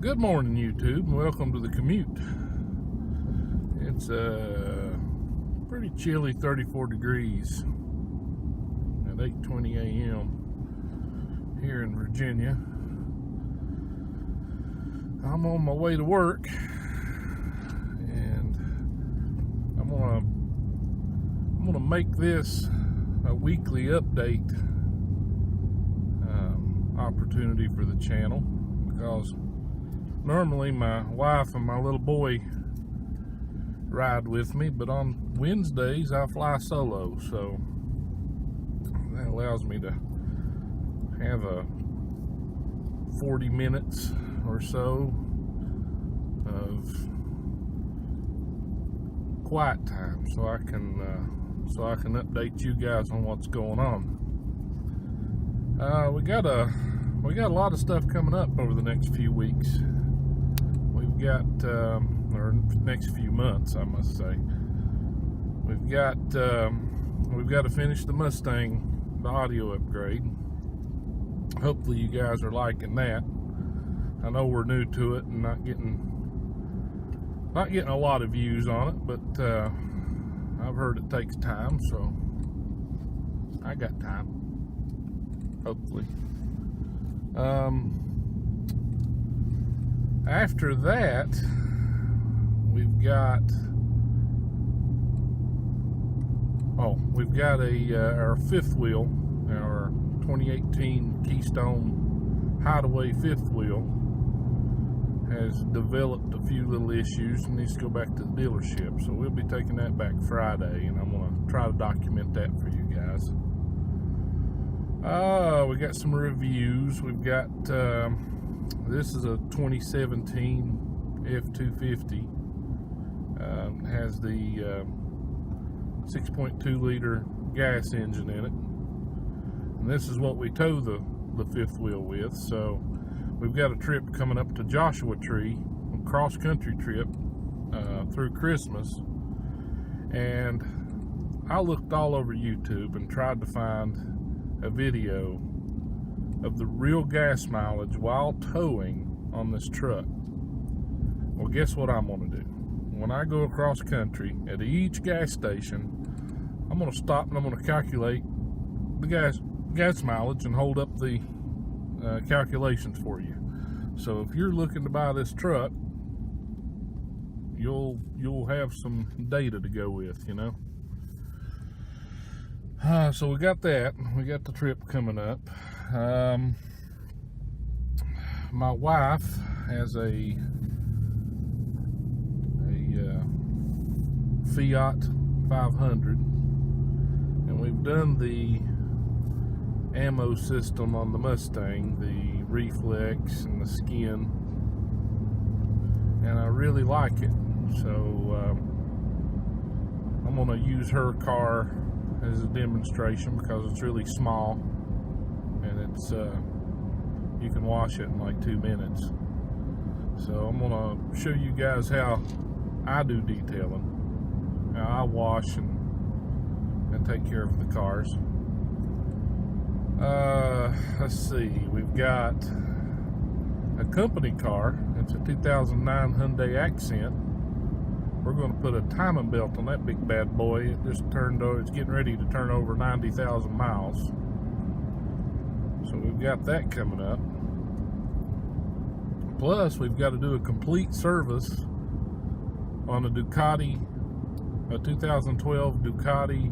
Good morning, YouTube, and welcome to the Commute. It's pretty chilly, 34 degrees at 8:20 a.m. here in Virginia. I'm on my way to work, and I'm gonna make this a weekly update opportunity for the channel, because normally my wife and my little boy ride with me, but on Wednesdays I fly solo, so that allows me to have a 40 minutes or so of quiet time, so I can update you guys on what's going on. We got a lot of stuff coming up over the next few weeks. We've got, or next few months, I must say. We've got to finish the Mustang, the audio upgrade. Hopefully you guys are liking that. I know we're new to it and not getting a lot of views on it, but I've heard it takes time, so I got time. Hopefully. After that, we've got our fifth wheel, our 2018 Keystone Hideaway fifth wheel has developed a few little issues and needs to go back to the dealership. So we'll be taking that back Friday, and I'm going to try to document that for you guys. We got some reviews. We've got this is a 2017 F250. Has the 6.2 liter gas engine in it, and this is what we tow the fifth wheel with. So we've got a trip coming up to Joshua Tree, a cross country trip through Christmas, and I looked all over YouTube and tried to find a video of the real gas mileage while towing on this truck. Well, guess what I'm going to do? When I go across country, at each gas station, I'm going to stop and I'm going to calculate the gas mileage and hold up the calculations for you. So if you're looking to buy this truck, you'll have some data to go with, you know. So we got that. We got the trip coming up. My wife has a Fiat 500, and we've done the ammo system on the Mustang, the reflex and the skin, and I really like it. So I'm going to use her car as a demonstration because it's really small, and it's you can wash it in like 2 minutes. So I'm gonna show you guys how I do detailing, how I wash and take care of the cars. Let's see, we've got a company car. It's a 2009 Hyundai Accent. We're going to put a timing belt on that big bad boy. It just it's getting ready to turn over 90,000 miles. So we've got that coming up. Plus, we've got to do a complete service on a 2012 Ducati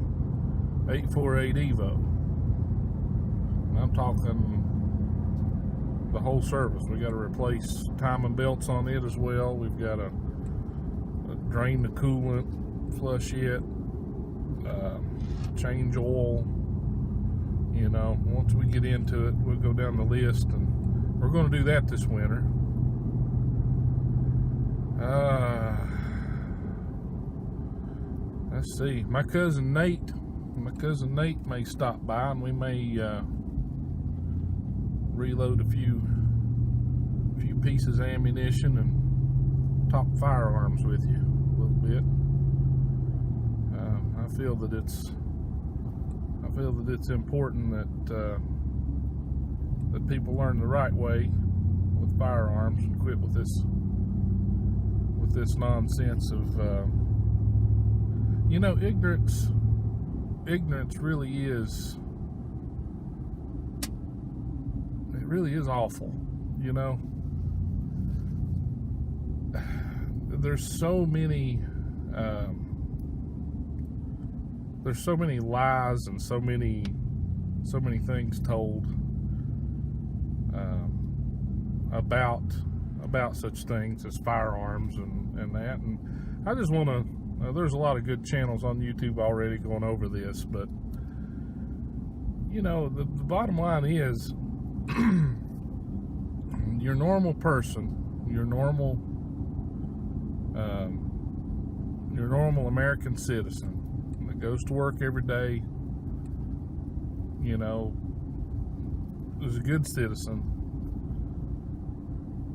848 Evo. And I'm talking the whole service. We got to replace timing belts on it as well. We've got to drain the coolant, flush it, change oil. You know, once we get into it, we'll go down the list, and we're going to do that this winter. Let's see, my cousin Nate may stop by, and we may reload a few pieces of ammunition and talk firearms with you a little bit. I feel that it's important that people learn the right way firearms and quit with this nonsense of ignorance really is awful. There's so many lies and so many things told about such things as firearms and that. And I just want to, there's a lot of good channels on YouTube already going over this, but the bottom line is your normal person, your normal American citizen that goes to work every day, is a good citizen,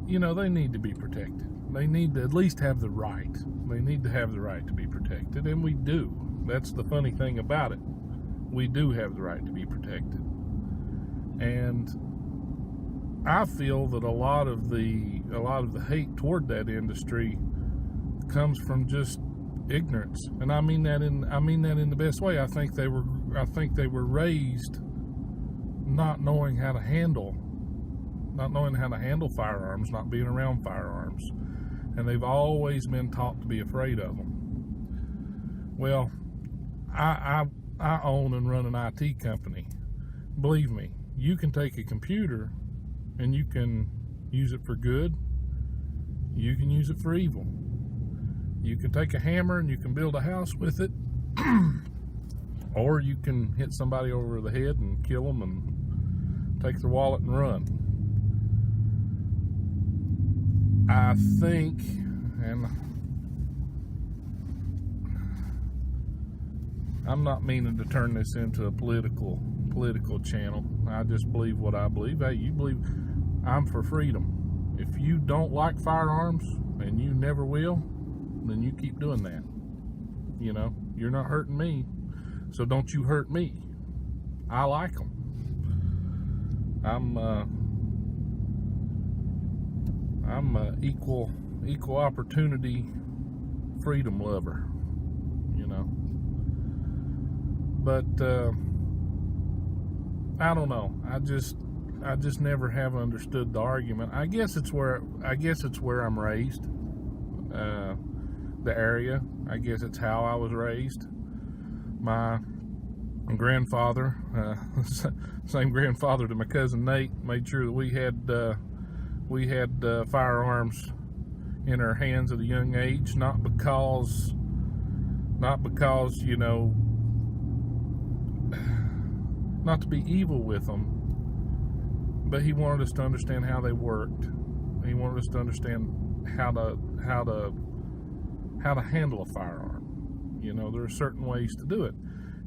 they need to be protected. They need to at least have the right. They need to have the right to be protected, and we do. That's the funny thing about it. We do have the right to be protected. And I feel that a lot of the hate toward that industry comes from just ignorance, and I mean that in the best way. I think they were raised not knowing how to handle firearms, not being around firearms, and they've always been taught to be afraid of them. Well, I own and run an IT company. Believe me, you can take a computer and you can use it for good. You can use it for evil. You can take a hammer and you can build a house with it, or you can hit somebody over the head and kill them and take their wallet and run. I think, and I'm not meaning to turn this into a political channel. I just believe what I believe. Hey, you believe, I'm for freedom. If you don't like firearms, and you never will, then you keep doing that. You're not hurting me, so don't you hurt me. I like them. I'm a equal opportunity freedom lover, but I don't know. I just never have understood the argument. I guess it's where I'm raised, the area. I guess it's how I was raised. My grandfather, same grandfather to my cousin Nate, made sure that we had firearms in our hands at a young age, not because not to be evil with them, but he wanted us to understand how they worked. He wanted us to understand how to handle a firearm. There are certain ways to do it,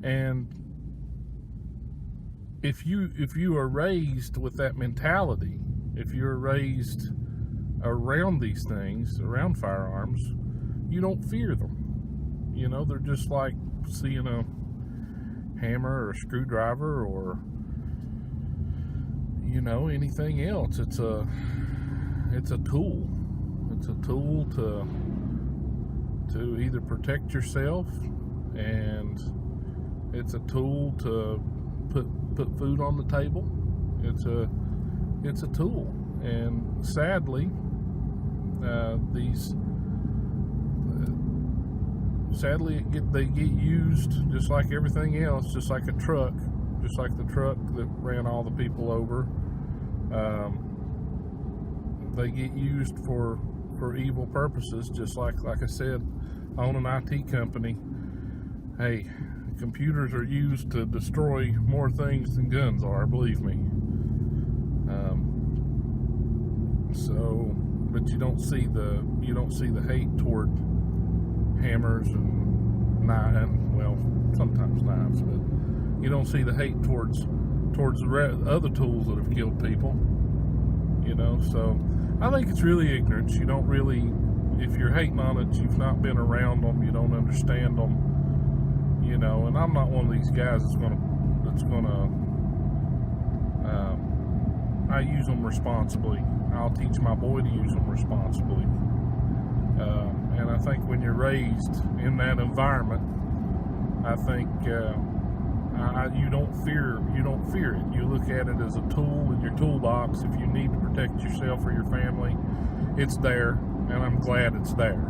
and if you are raised with that mentality, if you're raised around these things, around firearms, you don't fear them. They're just like seeing a hammer or a screwdriver or anything else. It's a tool. It's a tool to either protect yourself, and it's a tool to put food on the table. It's a tool, and sadly, they get used just like everything else, just like a truck, just like the truck that ran all the people over. They get used for evil purposes, just like I said, I own an IT company. Hey, computers are used to destroy more things than guns are, believe me. But you don't see the hate toward hammers and sometimes knives, but you don't see the hate towards the other tools that have killed people. So I think it's really ignorance. You don't really, if you're hating on it, you've not been around them, you don't understand them, and I'm not one of these guys that's gonna I use them responsibly. I'll teach my boy to use them responsibly. And I think when you're raised in that environment, I think you don't fear it. You look at it as a tool in your toolbox. If you need to protect yourself or your family, it's there, and I'm glad it's there.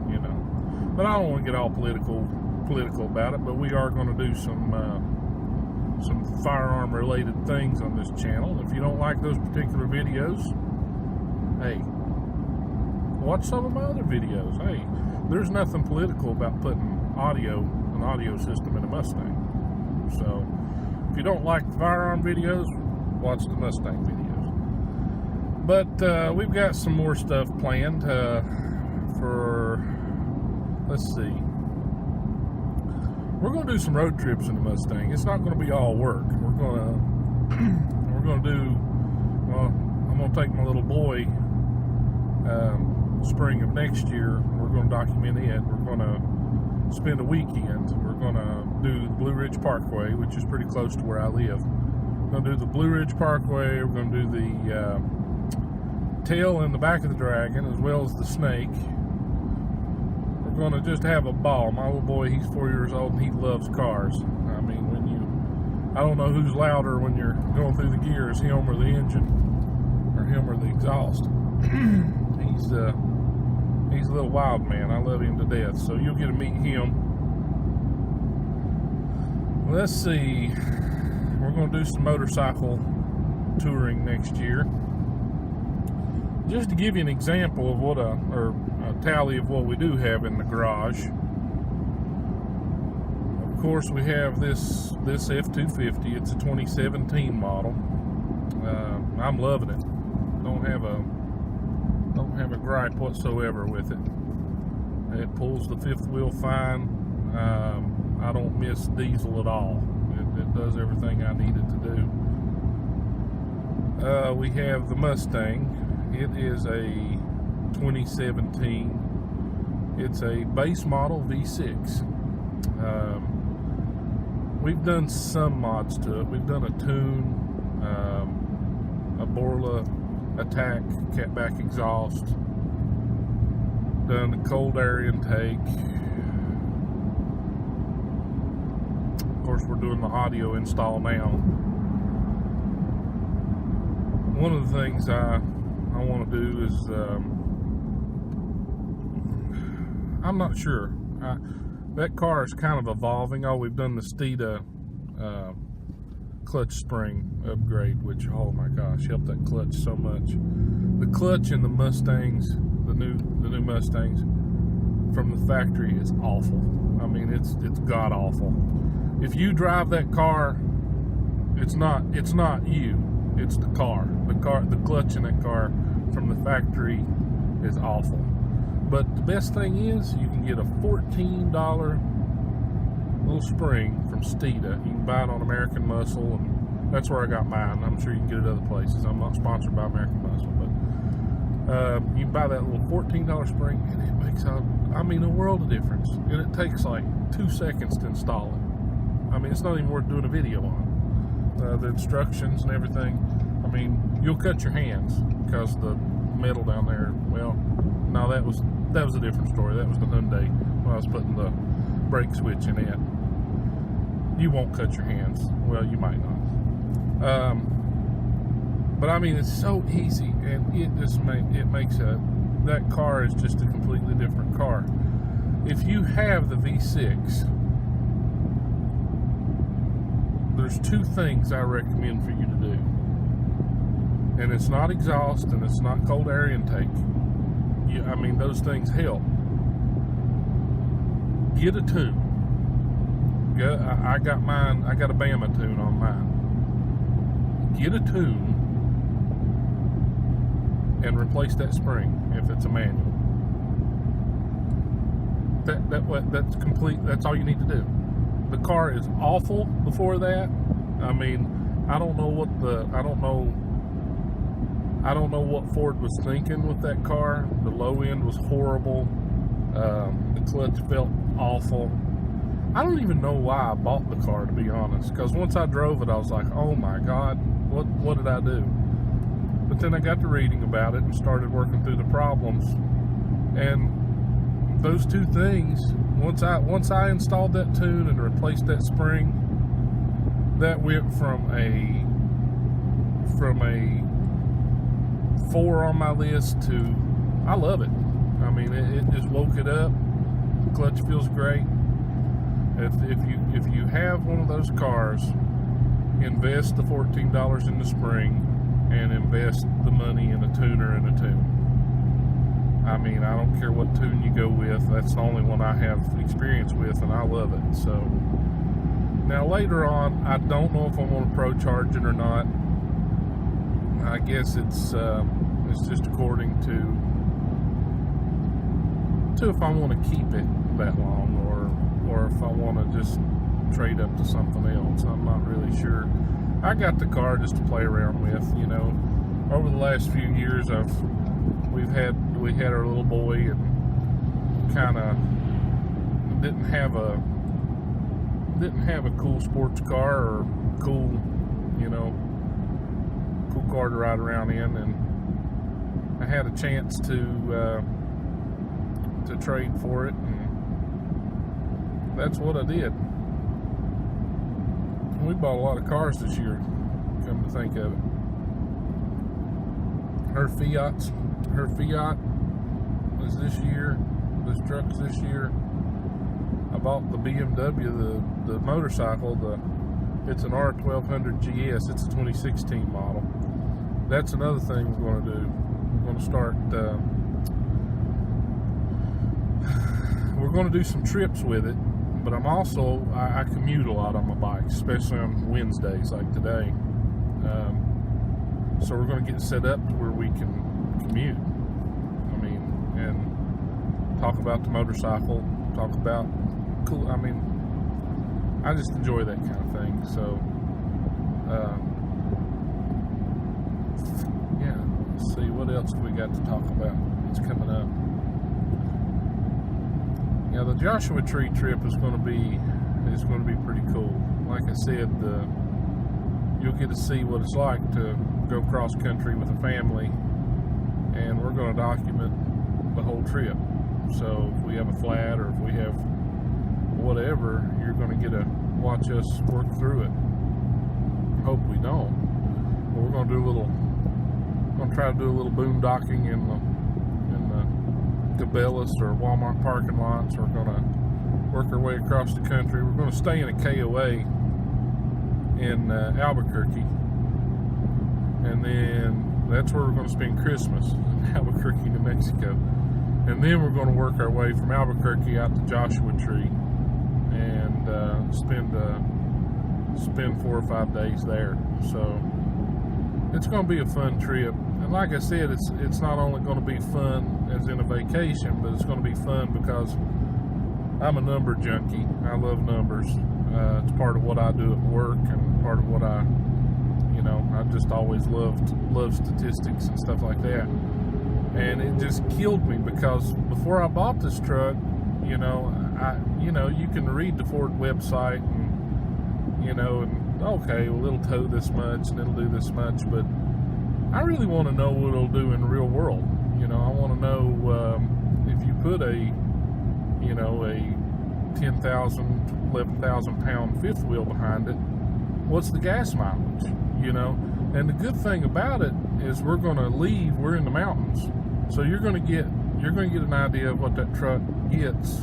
You know, but I don't want to get all political about it. But we are going to do some firearm related things on this channel. If you don't like those particular videos, hey, watch some of my other videos. Hey, there's nothing political about putting an audio system in a Mustang. So if you don't like the firearm videos, watch the Mustang videos. But we've got some more stuff planned for, let's see, we're going to do some road trips in the Mustang. It's not going to be all work. We're going to do, well, I'm going to take my little boy spring of next year. We're going to document it. We're going to spend a weekend. We're going to do the Blue Ridge Parkway, which is pretty close to where I live. We're going to do the Blue Ridge Parkway. We're going to do the tail and the back of the Dragon, as well as the Snake. We're going to just have a ball. My little boy, he's 4 years old, and he loves cars. I mean, I don't know who's louder when you're going through the gears, him or the engine, or him or the exhaust. He's a little wild man. I love him to death. So you'll get to meet him. Let's see. We're going to do some motorcycle touring next year. Just to give you an example of or a tally of what we do have in the garage. Of course, we have this F-250. It's a 2017 model. I'm loving it. Don't have a gripe whatsoever with it. It pulls the fifth wheel fine. I don't miss diesel at all. It does everything I need it to do. We have the Mustang. It is a 2017. It's a base model V6. We've done some mods to it. We've done a tune, a Borla attack, catback exhaust, done the cold air intake. Of course, we're doing the audio install now. One of the things I want to do is, I'm not sure. That car is kind of evolving. Oh, we've done the Steeda clutch spring upgrade, which, oh my gosh, helped that clutch so much. The clutch in the Mustangs, the new Mustangs from the factory is awful. I mean, it's god awful. If you drive that car, it's not you. It's the car. The clutch in that car from the factory is awful. But the best thing is, you can get a $14 little spring from Steeda. You can buy it on American Muscle, and that's where I got mine. I'm sure you can get it other places. I'm not sponsored by American Muscle, but you can buy that little $14 spring, and it makes a world of difference. And it takes like 2 seconds to install it. I mean, it's not even worth doing a video on. The instructions and everything. I mean, you'll cut your hands because the metal down there. Well, no, that was a different story. That was the Hyundai when I was putting the brake switch in it. You won't cut your hands. Well, you might not. But I mean, it's so easy, and it makes that car is just a completely different car. If you have the V6, there's 2 things I recommend for you to do. And it's not exhaust, and it's not cold air intake. I mean, those things help. Get a tune. I got mine. I got a Bama tune on mine. Get a tune and replace that spring if it's a manual. That's complete. That's all you need to do. The car is awful before that. I mean, I don't know what Ford was thinking with that car. The low end was horrible. The clutch felt awful. I don't even know why I bought the car, to be honest, because once I drove it, I was like, oh my God, what did I do? But But then I got to reading about it and started working through the problems. And those two things, once I installed that tune and replaced that spring, that went from a 4 on my list to I love it. I mean, it just woke it up. The clutch feels great. If you have one of those cars, invest the $14 in the spring and invest the money in a tuner and a tune. I mean, I don't care what tune you go with. That's the only one I have experience with, and I love it. So now later on, I don't know if I'm going to pro charge it or not. I guess it's just according to if I want to keep it that long, or if I want to just trade up to something else. I'm not really sure. I got the car just to play around with, you know. Over the last few years, we had our little boy, and kind of didn't have a cool sports car or cool car to ride around in, and I had a chance to trade for it, and that's what I did. We bought a lot of cars this year, come to think of it. Her Fiat was this year. This truck's this year. I bought the BMW, the motorcycle. It's an R1200 GS. It's a 2016 model. That's another thing we're going to do. We're going to start. We're going to do some trips with it. But I commute a lot on my bike, especially on Wednesdays like today. So we're going to get set up to where we can commute. I mean, and talk about the motorcycle, talk about cool. I mean, I just enjoy that kind of thing. So, yeah. Let's see what else we got to talk about. It's coming up. Yeah, the Joshua Tree trip is going to be pretty cool. Like I said, you'll get to see what it's like to go cross country with a family, and we're going to document the whole trip. So if we have a flat, or if we have whatever, you're going to get to watch us work through it. Hope we don't. But we're going to try to do a little boondocking in the Cabela's or Walmart parking lots. We're going to work our way across the country. We're going to stay in a KOA in Albuquerque, and then that's where we're going to spend Christmas, in Albuquerque, New Mexico. And then we're going to work our way from Albuquerque out to Joshua Tree and spend 4 or 5 days there. So it's going to be a fun trip. And like I said, it's not only going to be fun as in a vacation, but it's going to be fun because I'm a number junkie. I love numbers. It's part of what I do at work, and part of what I just always loved statistics and stuff like that. And it just killed me because before I bought this truck, you can read the Ford website and okay, well, it'll tow this much and it'll do this much, but I really want to know what it'll do in the real world. I want to know if you put a 10,000, 11,000 pound fifth wheel behind it, what's the gas mileage? And the good thing about it is we're in the mountains, so you're going to get an idea of what that truck gets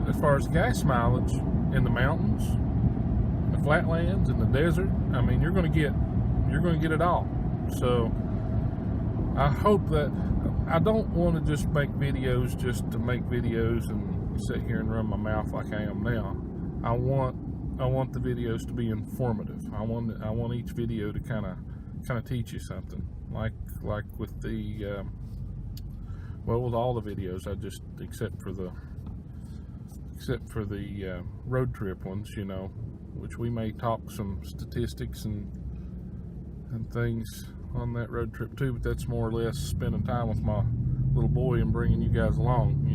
as far as gas mileage in the mountains, the flatlands, and the desert. I mean, you're going to get it all. So I hope that I don't want to just make videos just to make videos and sit here and run my mouth like I am now. I want the videos to be informative. I want each video to kind of teach you something. Like with the with all the videos, except for the road trip ones, which we may talk some statistics and things on that road trip too, but that's more or less spending time with my little boy and bringing you guys along,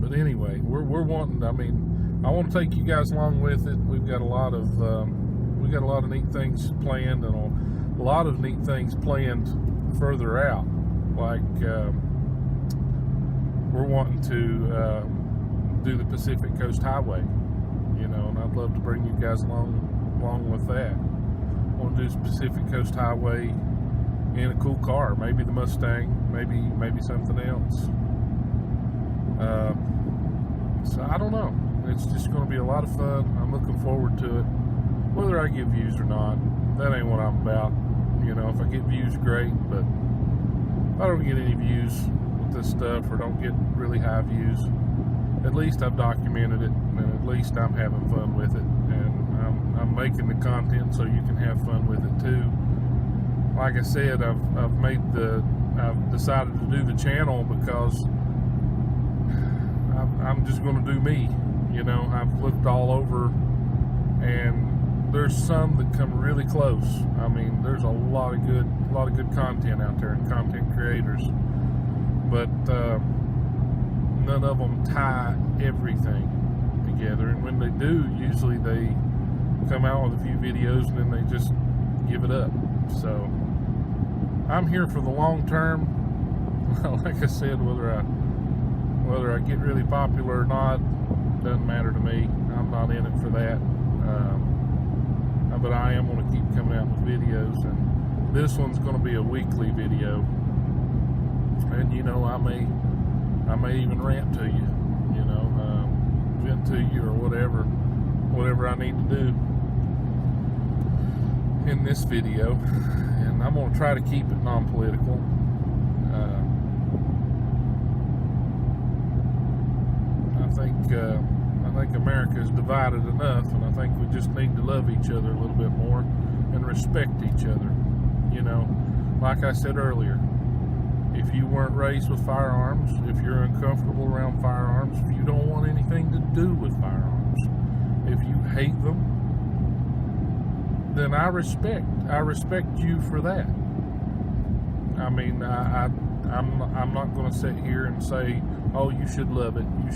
but anyway, we're wanting, I want to take you guys along with it. We've got a lot of we got a lot of neat things planned, and a lot of neat things planned further out. Like we're wanting to do the Pacific Coast Highway, and I'd love to bring you guys along with that. I want to do the Pacific Coast Highway in a cool car, maybe the Mustang, maybe something else. So I don't know. It's just going to be a lot of fun. I'm looking forward to it. Whether I get views or not, that ain't what I'm about. If I get views, great, but if I don't get any views with this stuff, or don't get really high views, at least I've documented it, and at least I'm having fun with it, and I'm making the content so you can have fun with it too. Like I said, I've decided to do the channel because I'm just going to do me. I've looked all over, and there's some that come really close. I mean, there's a lot of good content out there, and content creators, but none of them tie everything together. And when they do, usually they come out with a few videos and then they just give it up. So I'm here for the long term. Like I said, whether I get really popular or not doesn't matter to me. I'm not in it for that. But I am going to keep coming out with videos, and this one's going to be a weekly video. And I may even rant to you, vent to you, or whatever I need to do in this video. And I'm going to try to keep it non-political. I think America is divided enough, and I think we just need to love each other a little bit more and respect each other. Like I said earlier, if you weren't raised with firearms, if you're uncomfortable around firearms, if you don't want anything to do with firearms, if you hate them, then I respect you for that. I mean, I'm not going to sit here and say, oh, you should love it, you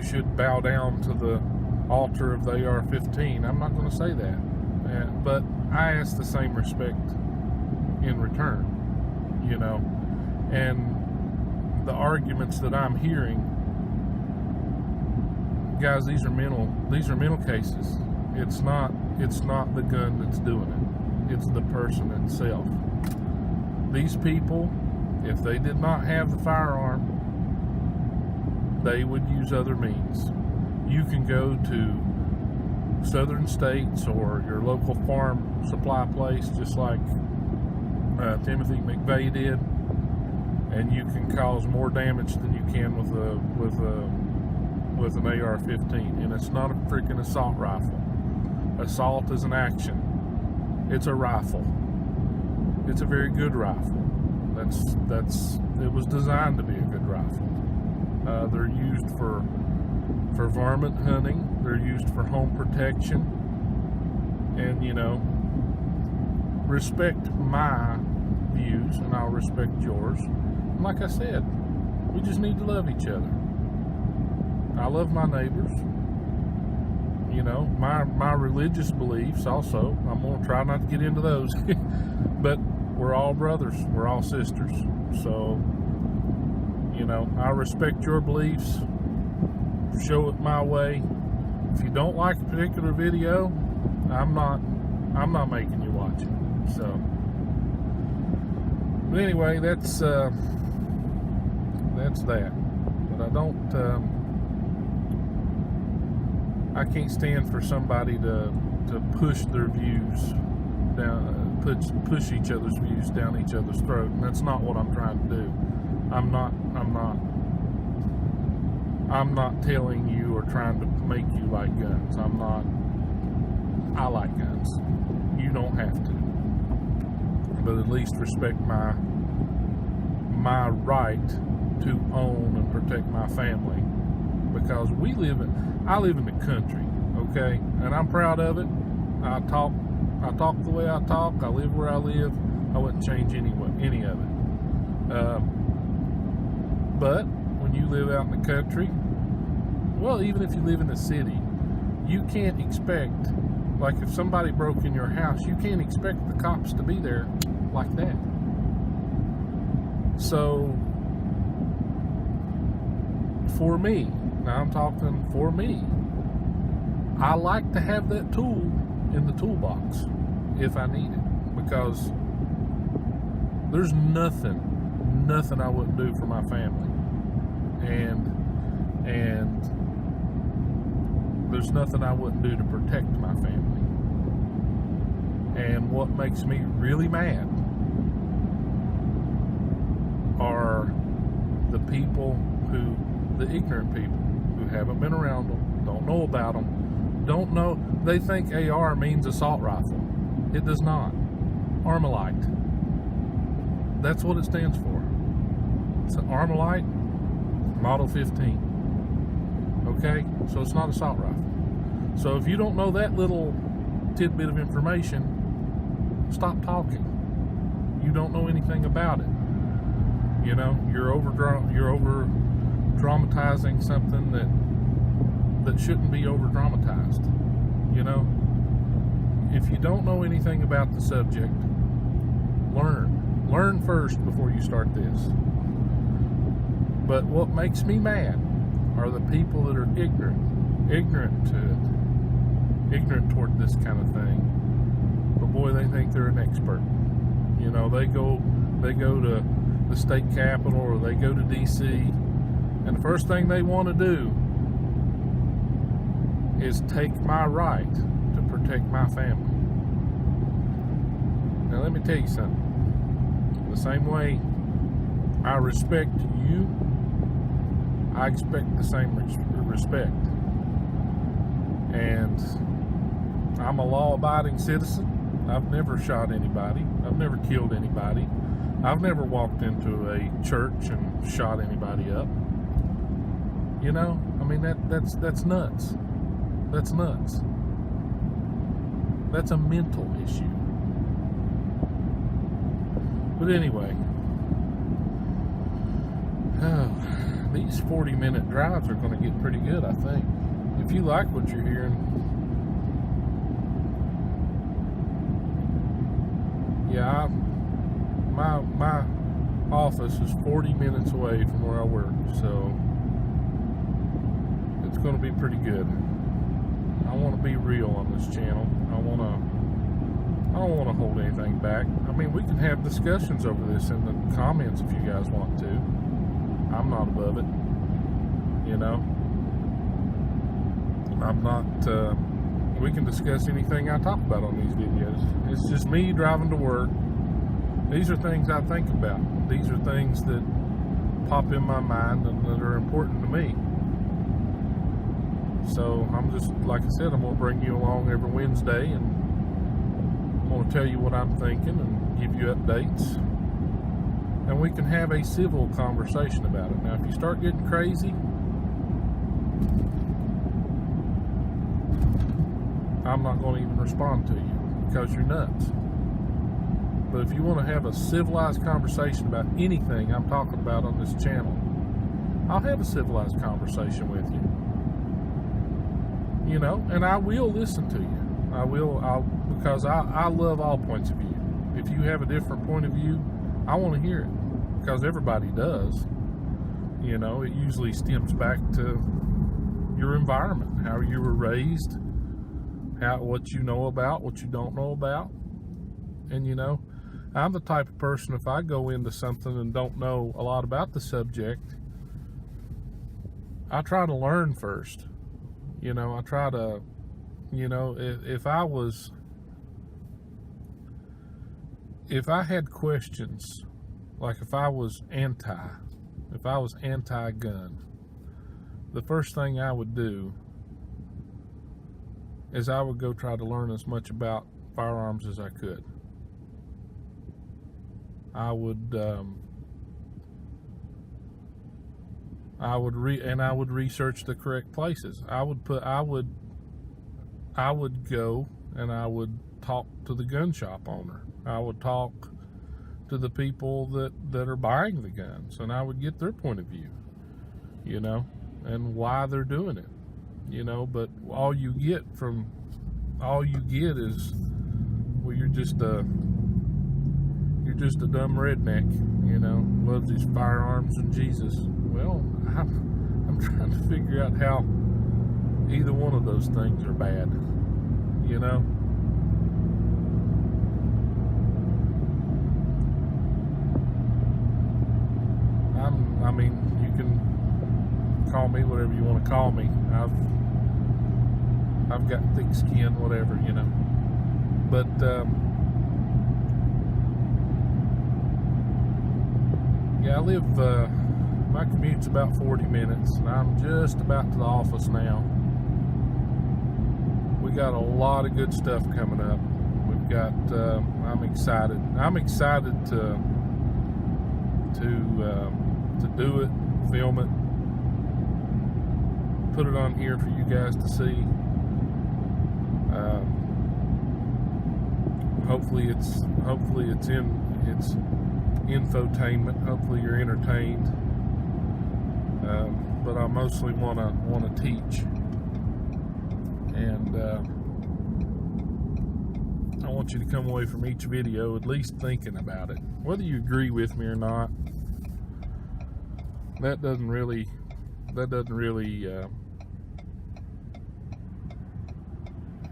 should bow down to the altar of the AR-15. I'm not going to say that, but I ask the same respect in return, and the arguments that I'm hearing, guys, these are mental cases. It's not the gun that's doing it. It's the person itself. These people, if they did not have the firearm, they would use other means. You can go to southern states or your local farm supply place, just like Timothy McVeigh did, and you can cause more damage than you can with an AR-15. And it's not a freaking assault rifle. Assault is an action. It's a rifle. It's a very good rifle. It was designed to be a good rifle. They're used for varmint hunting. They're used for home protection. And respect my views, and I'll respect yours. And like I said, we just need to love each other. I love my neighbors. My religious beliefs also, I'm going to try not to get into those. But we're all brothers. We're all sisters. So, I respect your beliefs. Show it my way. If you don't like a particular video, I'm not making you watch it. So, but anyway, that's that. But I can't stand for somebody to push their views down, push each other's views down each other's throat, and that's not what I'm trying to do. I'm not telling you or trying to make you like guns. I like guns. You don't have to. But at least respect my right to own and protect my family, because I live in the country, okay, and I'm proud of it. I talk the way I talk. I live where I live. I wouldn't change any of it. But when you live out in the country, well, even if you live in the city, you can't expect, like if somebody broke in your house, you can't expect the cops to be there like that. So, for me, now I'm talking for me, I like to have that tool in the toolbox if I need it, because there's nothing I wouldn't do for my family, and there's nothing I wouldn't do to protect my family. And what makes me really mad are the people the ignorant people who haven't been around them, don't know about them, don't know, they think AR means assault rifle. It does not. Armalite. That's what it stands for. It's an Armalite Model 15. Okay? So it's not assault rifle. So if you don't know that little tidbit of information, stop talking. You don't know anything about it. You know, you're over dramatizing something that shouldn't be over dramatized. You know, if you don't know anything about the subject, learn first before you start this. But what makes me mad are the people that are ignorant to it, ignorant toward this kind of thing. But boy, they think they're an expert. You know, they go to the state capitol, or they go to DC, and the first thing they want to do is take my right to protect my family. Now let me tell you something. The same way I respect you, I expect the same respect. And I'm a law-abiding citizen. I've never shot anybody. I've never killed anybody. I've never walked into a church and shot anybody up. You know, I mean, that's nuts. That's nuts. That's a mental issue. But anyway, these 40-minute drives are going to get pretty good, I think. If you like what you're hearing, yeah, my office is 40 minutes away from where I work, so it's going to be pretty good. I want to be real on this channel. I don't want to hold anything back. I mean, we can have discussions over this in the comments if you guys want to. I'm not above it. You know, I'm not, we can discuss anything I talk about on these videos. It's just me driving to work. These are things I think about. These are things that pop in my mind and that are important to me. So I'm just, like I said, I'm going to bring you along every Wednesday, and I'm going to tell you what I'm thinking and give you updates. And we can have a civil conversation about it. Now, if you start getting crazy, I'm not going to even respond to you because you're nuts. But if you want to have a civilized conversation about anything I'm talking about on this channel, I'll have a civilized conversation with you. You know, and I will listen to you. Because I love all points of view. If you have a different point of view, I want to hear it. Because everybody does. You know, it usually stems back to your environment, how you were raised, what you know about, what you don't know about. And you know, I'm the type of person, if I go into something and don't know a lot about the subject, I try to learn first. You know, I try to, you know, if I had questions, like if I was anti-gun, the first thing I would do is I would go try to learn as much about firearms as I could. I would research the correct places. I would go and I would talk to the gun shop owner. I would talk to the people that are buying the guns, and I would get their point of view, you know, and why they're doing it. you know, but all you get is, well, you're just a dumb redneck, you know, loves his firearms and Jesus. Well, I'm trying to figure out how either one of those things are bad, you know. I mean, you can call me whatever you want to call me. I've got thick skin, whatever, you know. But yeah, I live. My commute's about 40 minutes, and I'm just about to the office now. We got a lot of good stuff coming up. We've got. I'm excited. I'm excited to do it, film it, put it on here for you guys to see. Hopefully it's infotainment. Hopefully you're entertained. But I mostly want to teach, and I want you to come away from each video at least thinking about it, whether you agree with me or not. That doesn't really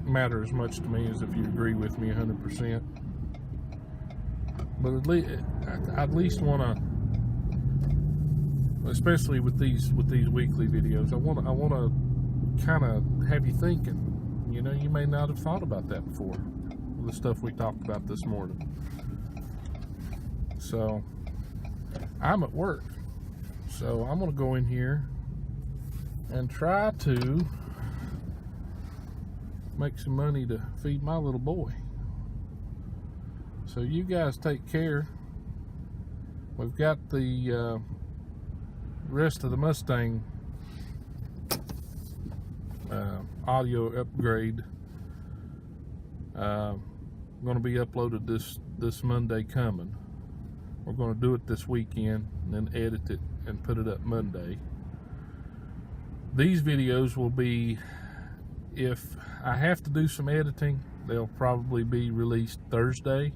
matter as much to me as if you agree with me 100%. But I at least want to, especially with these weekly videos, I want to kind of have you thinking. You know, you may not have thought about that before, the stuff we talked about this morning. So I'm at work, so I'm going to go in here and try to make some money to feed my little boy. So you guys take care. We've got the rest of the Mustang audio upgrade going to be uploaded this Monday coming. We're going to do it this weekend and then edit it and put it up Monday. These videos will be, if I have to do some editing, they'll probably be released Thursday.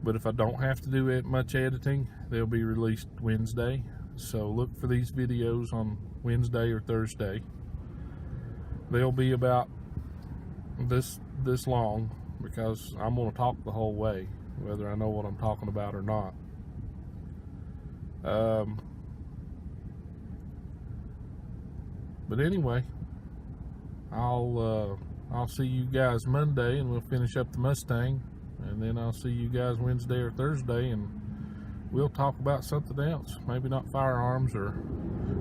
But if I don't have to do much editing, they'll be released Wednesday. So look for these videos on Wednesday or Thursday. They'll be about this long, because I'm going to talk the whole way, whether I know what I'm talking about or not. But anyway, I'll see you guys Monday, and we'll finish up the Mustang, and then I'll see you guys Wednesday or Thursday, and we'll talk about something else. Maybe not firearms, or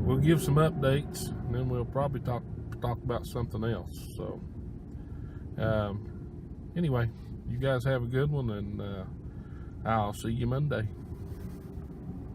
we'll give some updates, and then we'll probably talk about something else. So anyway, you guys have a good one, and I'll see you Monday.